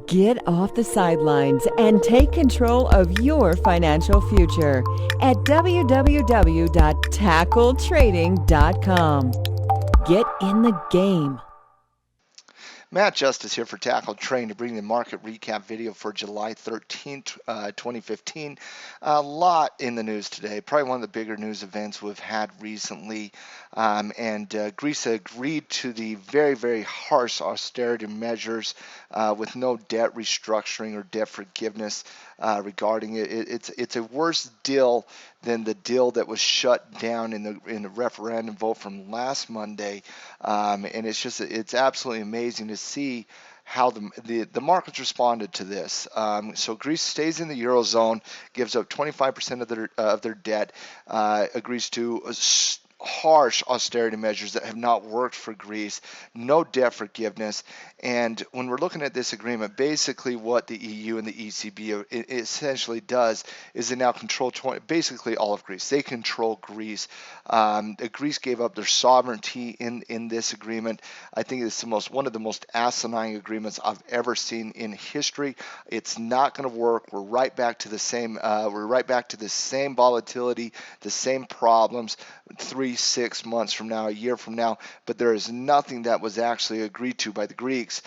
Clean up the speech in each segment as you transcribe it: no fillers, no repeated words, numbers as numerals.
Get off the sidelines and take control of your financial future at www.tackletrading.com. Get in the game. Matt Justice here for Tackle Trading to bring the market recap video for July 13th, 2015. A lot in the news today, probably one of the bigger news events we've had recently. Greece agreed to the very, very harsh austerity measures with no debt restructuring or debt forgiveness regarding it. It's a worse deal than the deal that was shut down in the referendum vote from last Monday. And it's absolutely amazing to see how the markets responded to this. So Greece stays in the Eurozone, gives up 25% of their debt, agrees to harsh austerity measures that have not worked for Greece, no debt forgiveness. And when we're looking at this agreement, basically what the EU and the ECB essentially does is they now control basically all of Greece. They control Greece. Greece gave up their sovereignty in this agreement. I think it's one of the most asinine agreements I've ever seen in history. It's not going to work. We're right back to the same. We're right back to the same volatility, the same problems. 3-6 months from now, a year from now, but there is nothing that was actually agreed to by the Greeks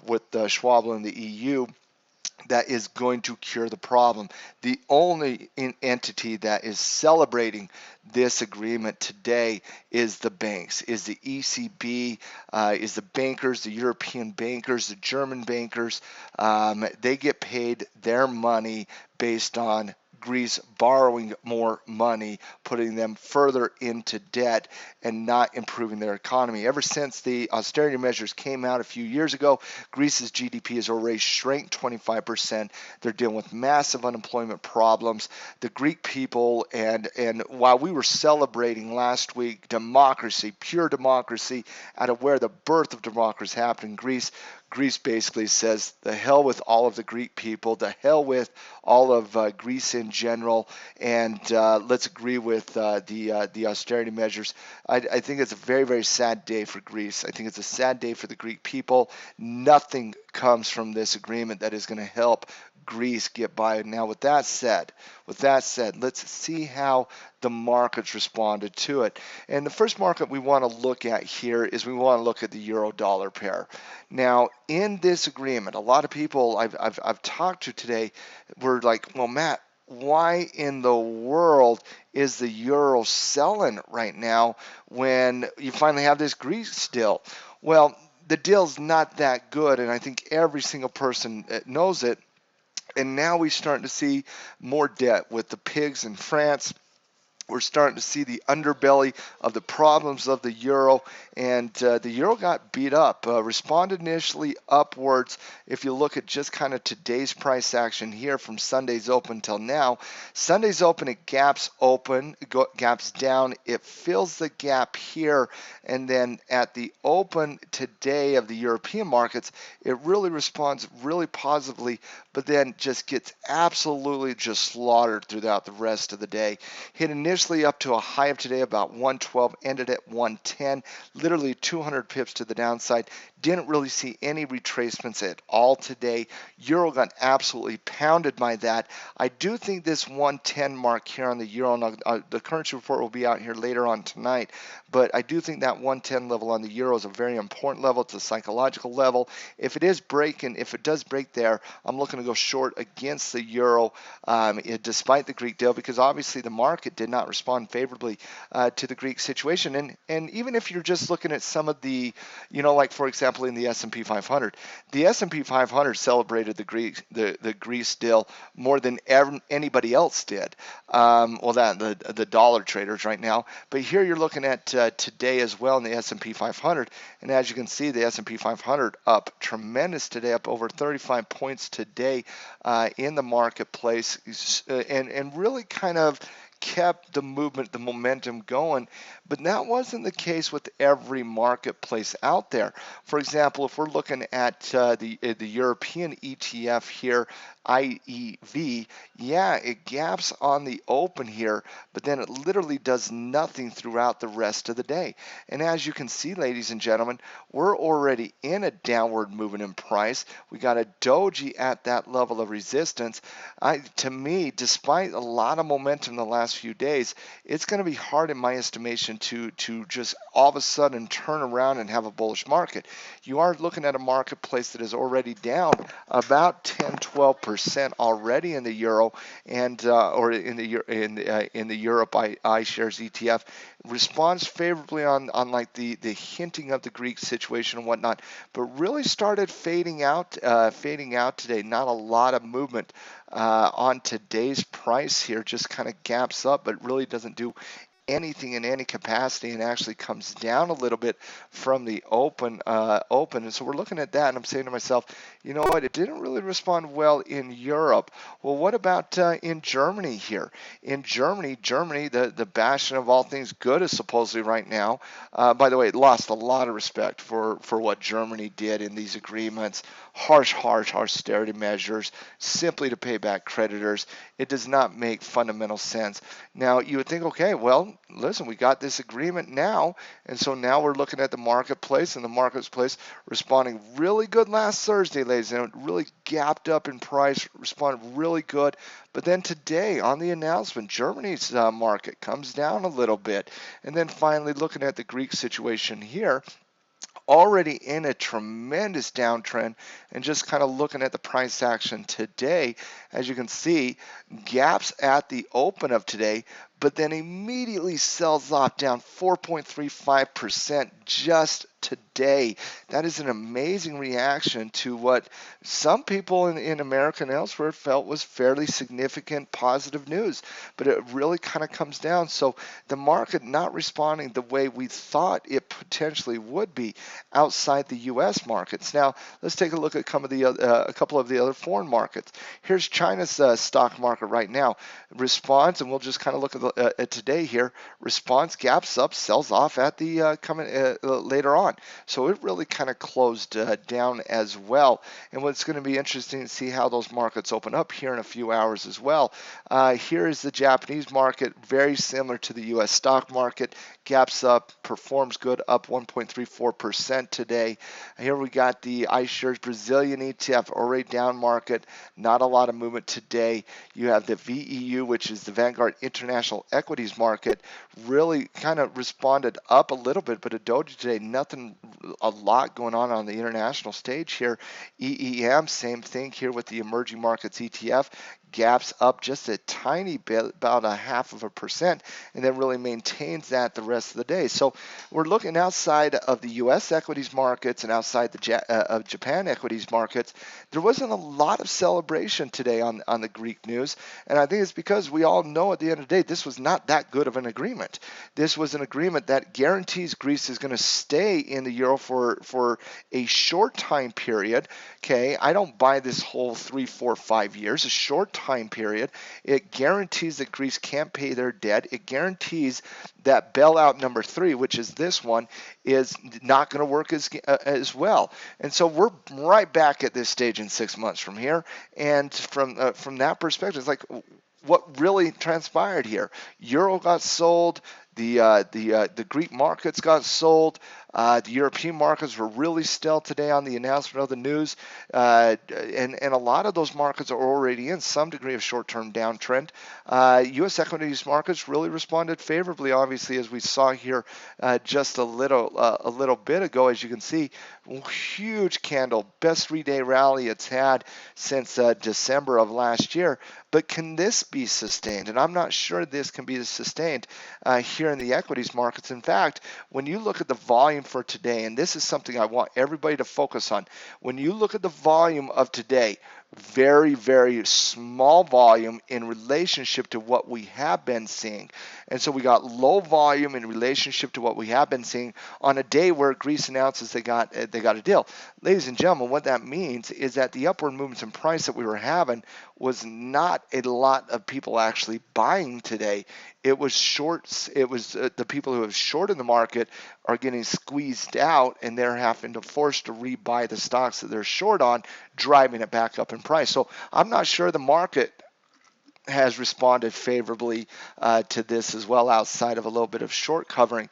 with Schwab and the EU that is going to cure the problem. The only entity that is celebrating this agreement today is the banks, is the ECB, is the bankers, the European bankers, the German bankers. They get paid their money based on Greece borrowing more money, putting them further into debt and not improving their economy. Ever since the austerity measures came out a few years ago, Greece's GDP has already shrank 25%. They're dealing with massive unemployment problems. The Greek people, and while we were celebrating last week democracy, pure democracy, out of where the birth of democracy happened in Greece, Greece basically says the hell with all of the Greek people, the hell with all of Greece in general, and let's agree with the austerity measures. I think it's a very, very sad day for Greece. I think it's a sad day for the Greek people. Nothing comes from this agreement that is going to help Greece get by. Now, with that said, let's see how the markets responded to it. And the first market we want to look at here is we want to look at the euro-dollar pair. Now, in this agreement, a lot of people I've talked to today were like, well, Matt, why in the world is the euro selling right now when you finally have this Greece deal? Well, the deal's not that good, and I think every single person knows it. And now we're starting to see more debt with the pigs in France. We're starting to see the underbelly of the problems of the euro, and the euro got beat up, responded initially upwards. If you look at just kind of today's price action here from Sunday's open till now, Sunday's open, it gaps down, it fills the gap here, and then at the open today of the European markets, it really responds really positively, but then just gets absolutely just slaughtered throughout the rest of the day. Hit initially up to a high of today about 112, ended at 110, literally 200 pips to the downside. Didn't really see any retracements at all today. Euro got absolutely pounded by that. I do think this 110 mark here on the euro, and the currency report will be out here later on tonight, but I do think that 110 level on the euro is a very important level. It's a psychological level. If it does break there, I'm looking to go short against the euro despite the Greek deal, because obviously the market did not respond favorably to the Greek situation. And even if you're just looking at some of the, like for example in the S&P 500, the S&P 500 celebrated the Greece deal more than anybody else did. The dollar traders right now. But here you're looking at today as well in the S&P 500, and as you can see, the S&P 500 up tremendous today, up over 35 points today in the marketplace, and really kind of kept the movement, the momentum going. But that wasn't the case with every marketplace out there. For example, if we're looking at the European ETF here, IEV, yeah, it gaps on the open here, but then it literally does nothing throughout the rest of the day. And as you can see, ladies and gentlemen, we're already in a downward movement in price. We got a doji at that level of resistance. To me, despite a lot of momentum in the last few days, it's going to be hard in my estimation to just all of a sudden turn around and have a bullish market. You are looking at a marketplace that is already down about 10-12% already in the euro and or in the Europe iShares ETF. Responds favorably on like the hinting of the Greek situation and whatnot, but really started fading out today. Not a lot of movement on today's price here, just kind of gaps up, but really doesn't do anything in any capacity and actually comes down a little bit from the open. And so we're looking at that, and I'm saying to myself, you know what, it didn't really respond well in Europe. Well, what about in Germany here? In Germany, the bastion of all things good is supposedly right now. By the way, it lost a lot of respect for what Germany did in these agreements. Harsh austerity measures simply to pay back creditors. It does not make fundamental sense. Now, you would think, okay, well, listen, we got this agreement now, and so now we're looking at the marketplace, and the marketplace responding really good last Thursday, ladies and gentlemen, really gapped up in price, responded really good. But then today on the announcement, Germany's market comes down a little bit. And then finally looking at the Greek situation here, already in a tremendous downtrend, and just kind of looking at the price action today, as you can see, gaps at the open of today, but then immediately sells off down 4.35% just today. That is an amazing reaction to what some people in America and elsewhere felt was fairly significant positive news, but it really kind of comes down. So the market not responding the way we thought it potentially would be outside the U.S. markets. Now, let's take a look at a couple of the other foreign markets. Here's China's stock market right now. Response, and we'll just kind of look at today here. Response gaps up, sells off at the later on. So it really kind of closed down as well. And what's going to be interesting to see how those markets open up here in a few hours as well. Here is the Japanese market, very similar to the U.S. stock market. Gaps up, performs good, up 1.34% today. Here we got the iShares Brazilian ETF, already down market, not a lot of movement today. You have the VEU, which is the Vanguard International Equities Market, really kind of responded up a little bit, but a doji today, nothing, a lot going on the international stage here. EEM, same thing here with the Emerging Markets ETF. Gaps up just a tiny bit, about 0.5%, and then really maintains that the rest of the day. So we're looking outside of the U.S. equities markets and outside of Japan equities markets. There wasn't a lot of celebration today on the Greek news, and I think it's because we all know at the end of the day this was not that good of an agreement. This was an agreement that guarantees Greece is going to stay in the euro for a short time period. Okay, I don't buy this whole 3, 4, 5 years. A short time period. It guarantees that Greece can't pay their debt. It guarantees that bailout number 3, which is this one, is not going to work as well. And so we're right back at this stage in 6 months from here. And from that perspective, it's like, what really transpired here? Euro got sold. The Greek markets got sold. The European markets were really still today on the announcement of the news, and a lot of those markets are already in some degree of short-term downtrend. U.S. equities markets really responded favorably, obviously, as we saw here just a little bit ago. As you can see, huge candle, best 3-day rally it's had since December of last year. But can this be sustained? And I'm not sure this can be sustained here in the equities markets. In fact, when you look at the volume volume for today, and this is something I want everybody to focus on. When you look at the volume of today, very, very small volume in relationship to what we have been seeing. And so we got low volume in relationship to what we have been seeing on a day where Greece announces they got a deal. Ladies and gentlemen, what that means is that the upward movements in price that we were having was not a lot of people actually buying today. It was shorts. It was the people who have shorted the market are getting squeezed out, and they're having to force to rebuy the stocks that they're short on, driving it back up in price. So I'm not sure the market has responded favorably to this as well, outside of a little bit of short covering.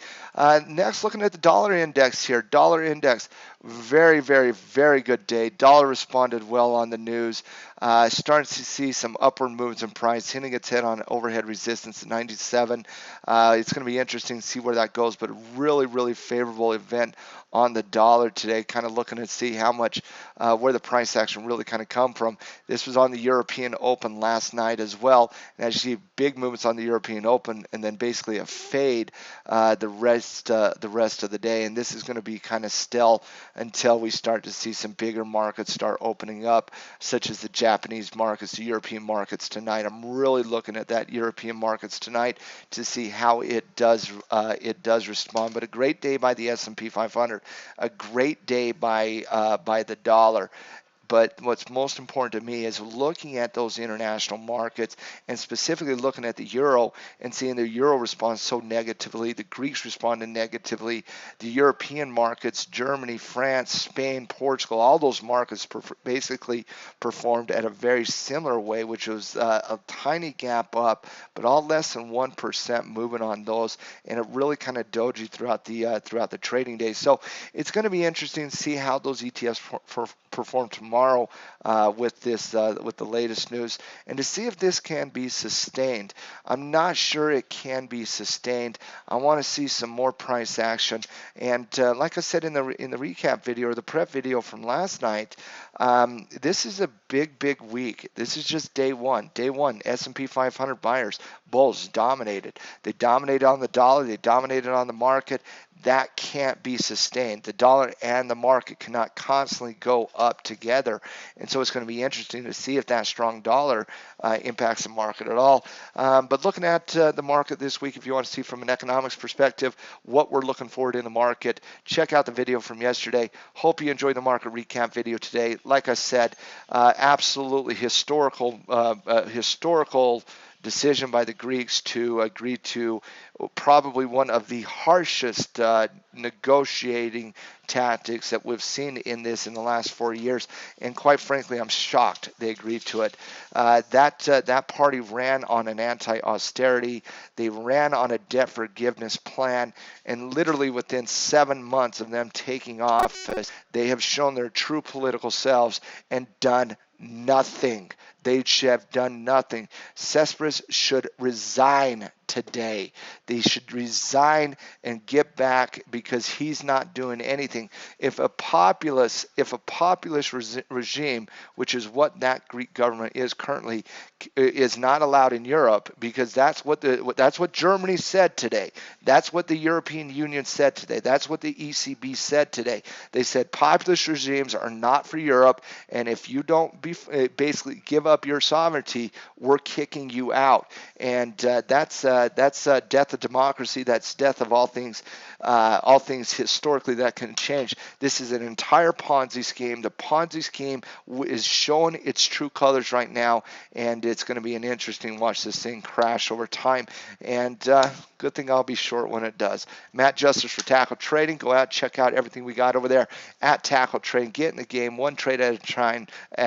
Next, looking at the dollar index here. Dollar index, very, very, very good day. Dollar responded well on the news. Starting to see some upward moves in price, hitting its head on overhead resistance at 97. It's going to be interesting to see where that goes, but a really, really favorable event on the dollar today, kind of looking to see how much, where the price action really kind of come from. This was on the European Open last night as well. And as you see, big movements on the European Open, and then basically a fade the rest of the day. And this is going to be kind of still until we start to see some bigger markets start opening up, such as the Japanese markets, the European markets tonight. I'm really looking at that European markets tonight to see how it does respond. But a great day by the S&P 500, a great day by the dollar. But what's most important to me is looking at those international markets, and specifically looking at the euro and seeing the euro respond so negatively, the Greeks responded negatively, the European markets, Germany, France, Spain, Portugal, all those markets basically performed at a very similar way, which was a tiny gap up, but all less than 1% movement on those, and it really kind of doji throughout the trading day. So it's going to be interesting to see how those ETFs perform tomorrow with the latest news, and to see if this can be sustained. I'm not sure it can be sustained. I want to see some more price action, and like I said in the recap video or the prep video from last night, this is a big week. This is just day one. S&P 500 buyers, bulls dominated. They dominated on the dollar. They dominated on the market. That can't be sustained. The dollar and the market cannot constantly go up together. And so it's going to be interesting to see if that strong dollar impacts the market at all. But looking at the market this week, if you want to see from an economics perspective what we're looking forward in the market, check out the video from yesterday. Hope you enjoyed the market recap video today. Like I said, absolutely historical decision by the Greeks to agree to probably one of the harshest negotiating tactics that we've seen in the last 4 years, and quite frankly, I'm shocked they agreed to it. That party ran on an anti-austerity, they ran on a debt forgiveness plan, and literally within 7 months of them taking office, they have shown their true political selves and done nothing. They should have done nothing. Cespedes should resign today. They should resign and get back, because he's not doing anything. If a populist regime, which is what that Greek government is currently, is not allowed in Europe, because that's what Germany said today. That's what the European Union said today. That's what the ECB said today. They said populist regimes are not for Europe, and if you don't basically give up your sovereignty, we're kicking you out. And that's death of democracy. That's death of all things historically that can change. This is an entire Ponzi scheme. The Ponzi scheme is showing its true colors right now, and it's going to be an interesting watch this thing crash over time. And good thing I'll be short when it does. Matt Justice for Tackle Trading. Go out, check out everything we got over there at Tackle Trading. Get in the game, one trade at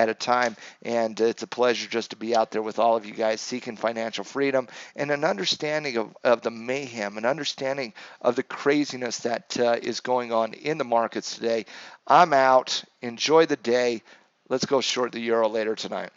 a time, and it's a pleasure just to be out there with all of you guys seeking financial freedom and an understanding of the mayhem, an understanding of the craziness that is going on in the markets today. I'm out. Enjoy the day. Let's go short the euro later tonight.